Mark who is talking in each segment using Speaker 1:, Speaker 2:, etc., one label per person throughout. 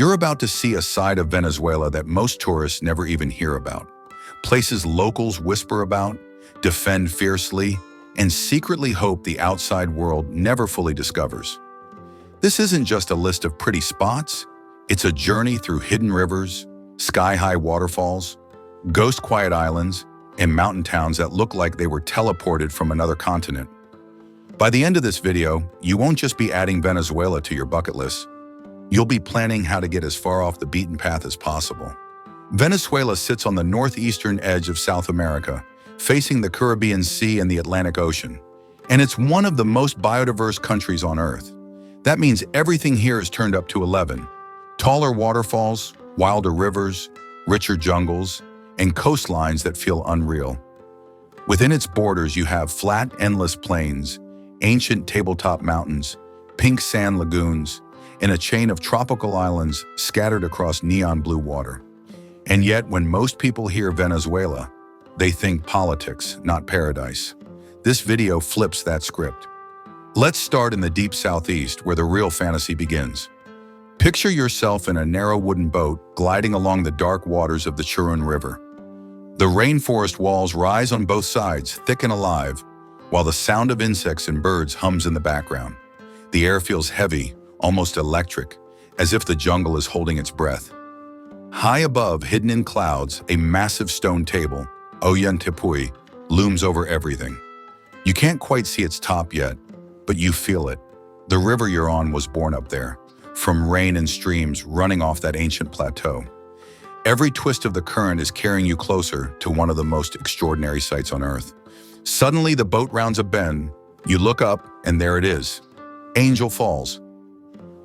Speaker 1: You're about to see a side of Venezuela that most tourists never even hear about. Places locals whisper about, defend fiercely, and secretly hope the outside world never fully discovers. This isn't just a list of pretty spots, it's a journey through hidden rivers, sky-high waterfalls, ghost-quiet islands, and mountain towns that look like they were teleported from another continent. By the end of this video, you won't just be adding Venezuela to your bucket list. You'll be planning how to get as far off the beaten path as possible. Venezuela sits on the northeastern edge of South America, facing the Caribbean Sea and the Atlantic Ocean. And it's one of the most biodiverse countries on Earth. That means everything here is turned up to 11. Taller waterfalls, wilder rivers, richer jungles, and coastlines that feel unreal. Within its borders, you have flat, endless plains, ancient tabletop mountains, pink sand lagoons, and a chain of tropical islands scattered across neon blue water. And yet, when most people hear Venezuela, they think politics, not paradise. This video flips that script. Let's start in the deep southeast, where the real fantasy begins. Picture yourself in a narrow wooden boat gliding along the dark waters of the Churun River. The rainforest walls rise on both sides, thick and alive, while the sound of insects and birds hums in the background. The air feels heavy, almost electric, as if the jungle is holding its breath. High above, hidden in clouds, a massive stone table, tepui, looms over everything. You can't quite see its top yet, but you feel it. The river you're on was born up there, from rain and streams running off that ancient plateau. Every twist of the current is carrying you closer to one of the most extraordinary sights on Earth. Suddenly, the boat rounds a bend. You look up, and there it is. Angel Falls.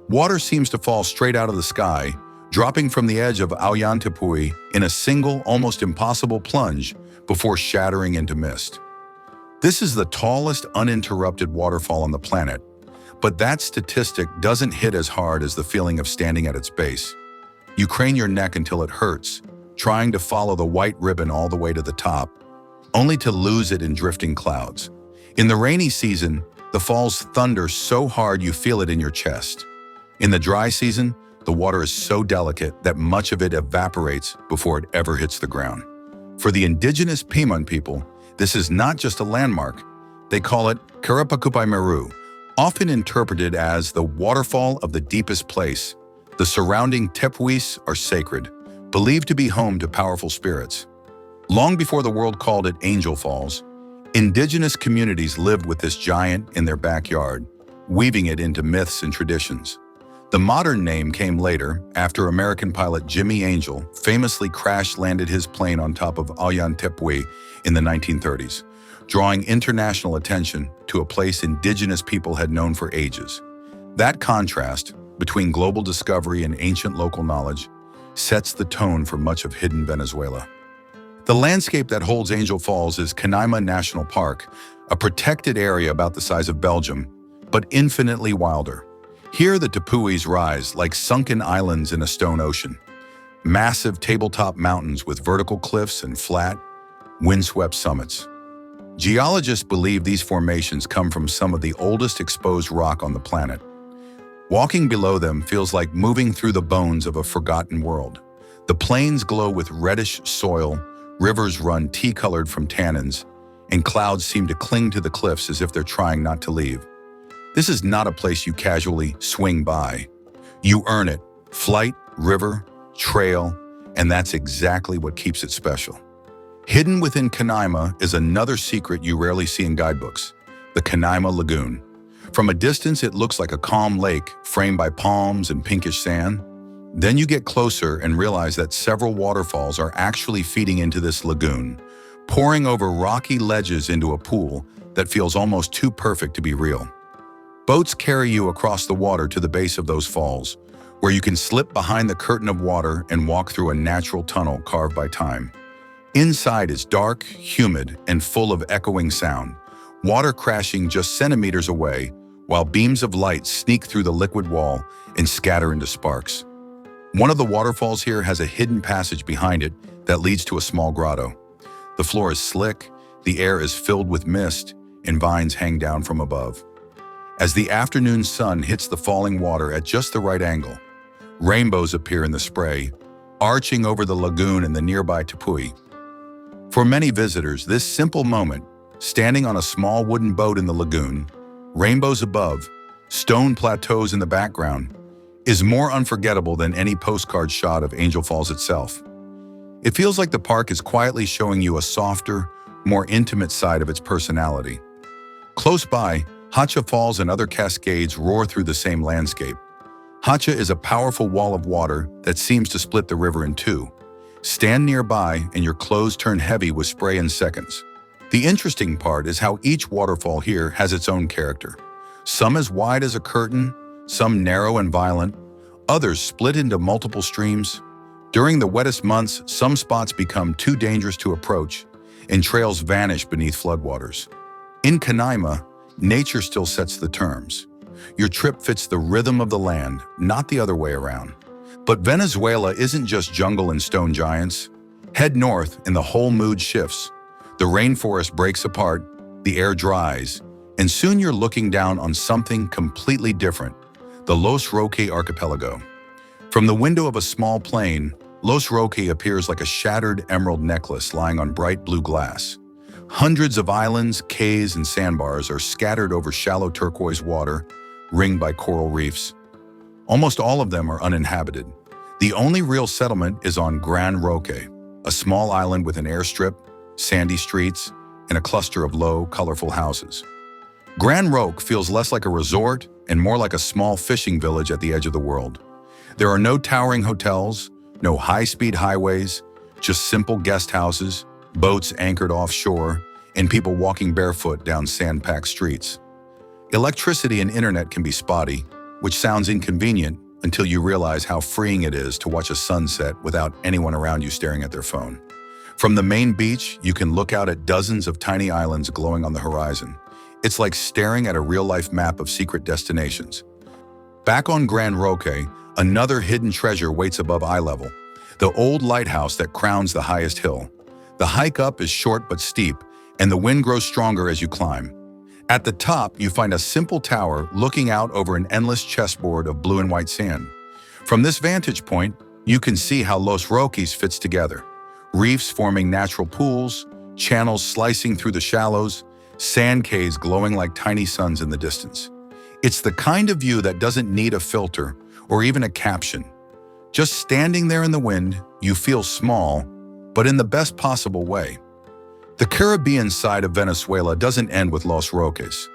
Speaker 1: Water seems to fall straight out of the sky, dropping from the edge of tepui in a single, almost impossible plunge before shattering into mist. This is the tallest uninterrupted waterfall on the planet, but that statistic doesn't hit as hard as the feeling of standing at its base. You crane your neck until it hurts, trying to follow the white ribbon all the way to the top, only to lose it in drifting clouds. In the rainy season, the falls thunder so hard you feel it in your chest. In the dry season, the water is so delicate that much of it evaporates before it ever hits the ground. For the indigenous Piman people, this is not just a landmark. They call it Meru, often interpreted as the waterfall of the deepest place. The surrounding tepuis are sacred, believed to be home to powerful spirits. Long before the world called it Angel Falls, indigenous communities lived with this giant in their backyard, weaving it into myths and traditions. The modern name came later, after American pilot Jimmy Angel famously crash-landed his plane on top of tepui in the 1930s, drawing international attention to a place indigenous people had known for ages. That contrast between global discovery and ancient local knowledge sets the tone for much of hidden Venezuela. The landscape that holds Angel Falls is Canaima National Park, a protected area about the size of Belgium, but infinitely wilder. Here the tepuis rise like sunken islands in a stone ocean. Massive tabletop mountains with vertical cliffs and flat, windswept summits. Geologists believe these formations come from some of the oldest exposed rock on the planet. Walking below them feels like moving through the bones of a forgotten world. The plains glow with reddish soil, rivers run tea-colored from tannins, and clouds seem to cling to the cliffs as if they're trying not to leave. This is not a place you casually swing by. You earn it, flight, river, trail, and that's exactly what keeps it special. Hidden within Canaima is another secret you rarely see in guidebooks, the Canaima Lagoon. From a distance, it looks like a calm lake framed by palms and pinkish sand. Then you get closer and realize that several waterfalls are actually feeding into this lagoon, pouring over rocky ledges into a pool that feels almost too perfect to be real. Boats carry you across the water to the base of those falls, where you can slip behind the curtain of water and walk through a natural tunnel carved by time. Inside is dark, humid, and full of echoing sound, water crashing just centimeters away, while beams of light sneak through the liquid wall and scatter into sparks. One of the waterfalls here has a hidden passage behind it that leads to a small grotto. The floor is slick, the air is filled with mist, and vines hang down from above. As the afternoon sun hits the falling water at just the right angle, Rainbows appear in the spray, arching over the lagoon and the nearby tepui. For many visitors, this simple moment, standing on a small wooden boat in the lagoon, rainbows above, stone plateaus in the background, is more unforgettable than any postcard shot of Angel Falls itself. It feels like the park is quietly showing you a softer, more intimate side of its personality. Close by, Hacha Falls and other cascades roar through the same landscape. Hacha is a powerful wall of water that seems to split the river in two. Stand nearby and your clothes turn heavy with spray in seconds. The interesting part is how each waterfall here has its own character. Some as wide as a curtain, some narrow and violent, others split into multiple streams. During the wettest months, some spots become too dangerous to approach, and trails vanish beneath floodwaters. In Canaima, nature still sets the terms. Your trip fits the rhythm of the land, not the other way around. But Venezuela isn't just jungle and stone giants. Head north and the whole mood shifts. The rainforest breaks apart, the air dries, and soon you're looking down on something completely different, the Los Roques archipelago. From the window of a small plane, Los Roques appears like a shattered emerald necklace lying on bright blue glass. Hundreds of islands, cays, and sandbars are scattered over shallow turquoise water, ringed by coral reefs. Almost all of them are uninhabited. The only real settlement is on Gran Roque, a small island with an airstrip, sandy streets, and a cluster of low, colorful houses. Gran Roque feels less like a resort and more like a small fishing village at the edge of the world. There are no towering hotels, no high-speed highways, just simple guest houses, boats anchored offshore, and people walking barefoot down sand-packed streets. Electricity and internet can be spotty, which sounds inconvenient until you realize how freeing it is to watch a sunset without anyone around you staring at their phone. From the main beach, you can look out at dozens of tiny islands glowing on the horizon. It's like staring at a real-life map of secret destinations. Back on Gran Roque, another hidden treasure waits above eye level, the old lighthouse that crowns the highest hill. The hike up is short but steep, and the wind grows stronger as you climb. At the top, you find a simple tower looking out over an endless chessboard of blue and white sand. From this vantage point, you can see how Los Roques fits together. Reefs forming natural pools, channels slicing through the shallows, sand cays glowing like tiny suns in the distance. It's the kind of view that doesn't need a filter or even a caption. Just standing there in the wind, you feel small, but in the best possible way. The Caribbean side of Venezuela doesn't end with Los Roques.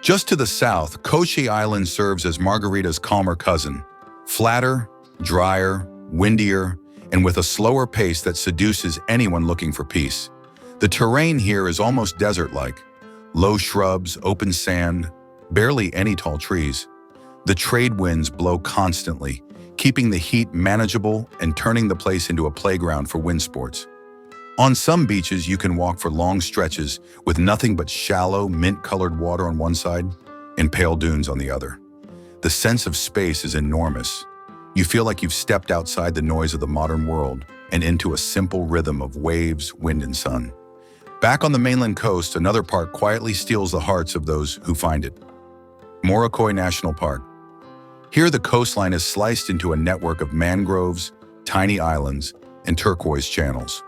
Speaker 1: Just to the south, Coche Island serves as Margarita's calmer cousin, flatter, drier, windier, and with a slower pace that seduces anyone looking for peace. The terrain here is almost desert-like. Low shrubs, open sand, barely any tall trees. The trade winds blow constantly, keeping the heat manageable and turning the place into a playground for wind sports. On some beaches, you can walk for long stretches with nothing but shallow, mint-colored water on one side and pale dunes on the other. The sense of space is enormous. You feel like you've stepped outside the noise of the modern world and into a simple rhythm of waves, wind, and sun. Back on the mainland coast, another park quietly steals the hearts of those who find it. Morrocoy National Park. Here, the coastline is sliced into a network of mangroves, tiny islands, and turquoise channels.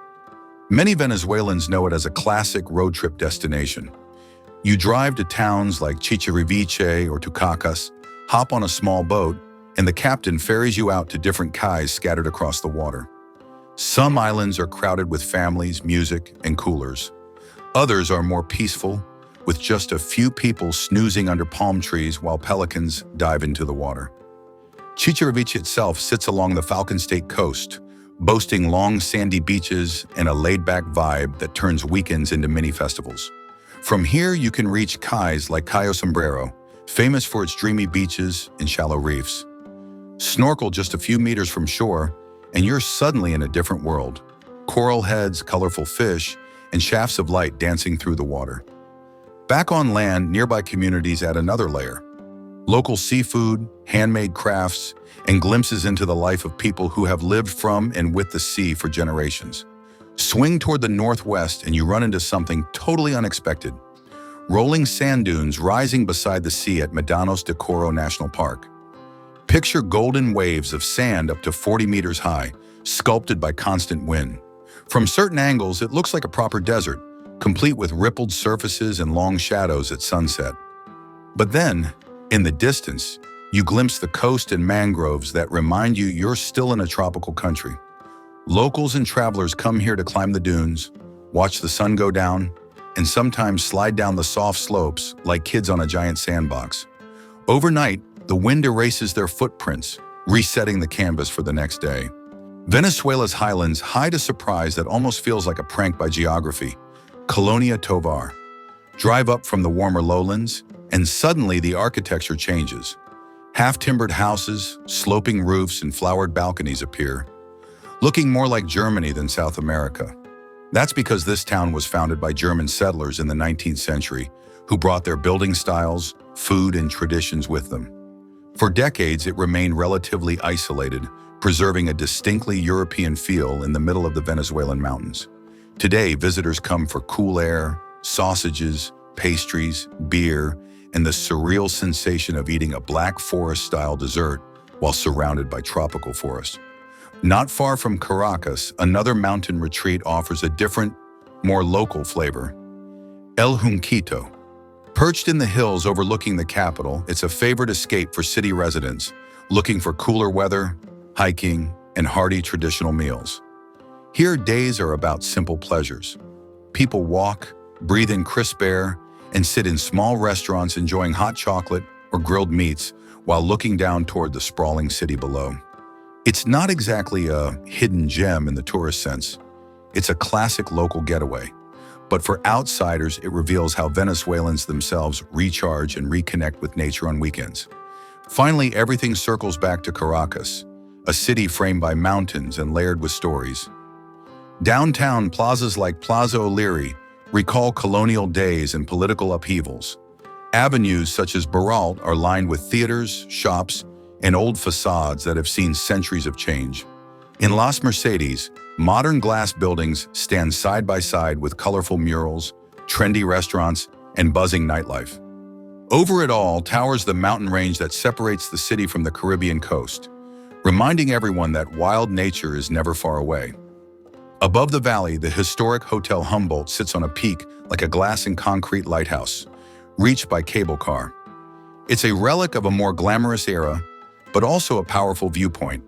Speaker 1: Many Venezuelans know it as a classic road trip destination. You drive to towns like Chichiriviche or Tucacas, hop on a small boat, and the captain ferries you out to different cays scattered across the water. Some islands are crowded with families, music, and coolers. Others are more peaceful, with just a few people snoozing under palm trees while pelicans dive into the water. Chichiriviche itself sits along the Falcon State coast, boasting long sandy beaches and a laid-back vibe that turns weekends into mini-festivals. From here, you can reach cays like Cayo Sombrero, famous for its dreamy beaches and shallow reefs. Snorkel just a few meters from shore, and you're suddenly in a different world. Coral heads, colorful fish, and shafts of light dancing through the water. Back on land, nearby communities add another layer. Local seafood, handmade crafts, and glimpses into the life of people who have lived from and with the sea for generations. Swing toward the northwest and you run into something totally unexpected. Rolling sand dunes rising beside the sea at Medanos de Coro National Park. Picture golden waves of sand up to 40 meters high, sculpted by constant wind. From certain angles, it looks like a proper desert, complete with rippled surfaces and long shadows at sunset. But then, in the distance, you glimpse the coast and mangroves that remind you you're still in a tropical country. Locals and travelers come here to climb the dunes, watch the sun go down, and sometimes slide down the soft slopes like kids on a giant sandbox. Overnight, the wind erases their footprints, resetting the canvas for the next day. Venezuela's highlands hide a surprise that almost feels like a prank by geography. Colonia Tovar. Drive up from the warmer lowlands, and suddenly the architecture changes. Half-timbered houses, sloping roofs, and flowered balconies appear, looking more like Germany than South America. That's because this town was founded by German settlers in the 19th century, who brought their building styles, food, and traditions with them. For decades, it remained relatively isolated, preserving a distinctly European feel in the middle of the Venezuelan mountains. Today, visitors come for cool air, sausages, pastries, beer, and the surreal sensation of eating a black forest-style dessert while surrounded by tropical forest. Not far from Caracas, another mountain retreat offers a different, more local flavor. El Junquito. Perched in the hills overlooking the capital, it's a favorite escape for city residents looking for cooler weather, hiking, and hearty traditional meals. Here, days are about simple pleasures. People walk, breathe in crisp air, and sit in small restaurants enjoying hot chocolate or grilled meats while looking down toward the sprawling city below. It's not exactly a hidden gem in the tourist sense. It's a classic local getaway. But for outsiders, it reveals how Venezuelans themselves recharge and reconnect with nature on weekends. Finally, everything circles back to Caracas, a city framed by mountains and layered with stories. Downtown, plazas like Plaza O'Leary recall colonial days and political upheavals. Avenues such as Baralt are lined with theaters, shops, and old facades that have seen centuries of change. In Las Mercedes, modern glass buildings stand side by side with colorful murals, trendy restaurants, and buzzing nightlife. Over it all towers the mountain range that separates the city from the Caribbean coast, reminding everyone that wild nature is never far away. Above the valley, the historic Hotel Humboldt sits on a peak like a glass and concrete lighthouse, reached by cable car. It's a relic of a more glamorous era, but also a powerful viewpoint.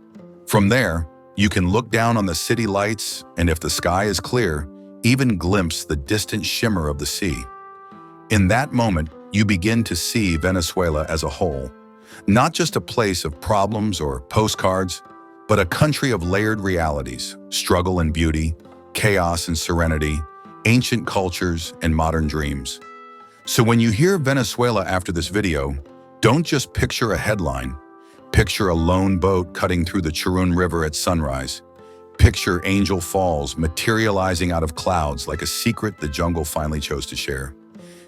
Speaker 1: From there, you can look down on the city lights, and if the sky is clear, even glimpse the distant shimmer of the sea. In that moment, you begin to see Venezuela as a whole, not just a place of problems or postcards, but a country of layered realities, struggle and beauty, chaos and serenity, ancient cultures and modern dreams. So when you hear Venezuela after this video, don't just picture a headline. Picture a lone boat cutting through the Chirun River at sunrise. Picture Angel Falls materializing out of clouds like a secret the jungle finally chose to share.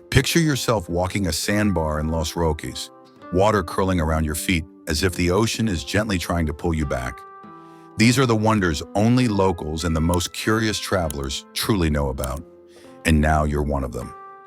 Speaker 1: Picture yourself walking a sandbar in Los Roques, water curling around your feet as if the ocean is gently trying to pull you back. These are the wonders only locals and the most curious travelers truly know about. And now you're one of them.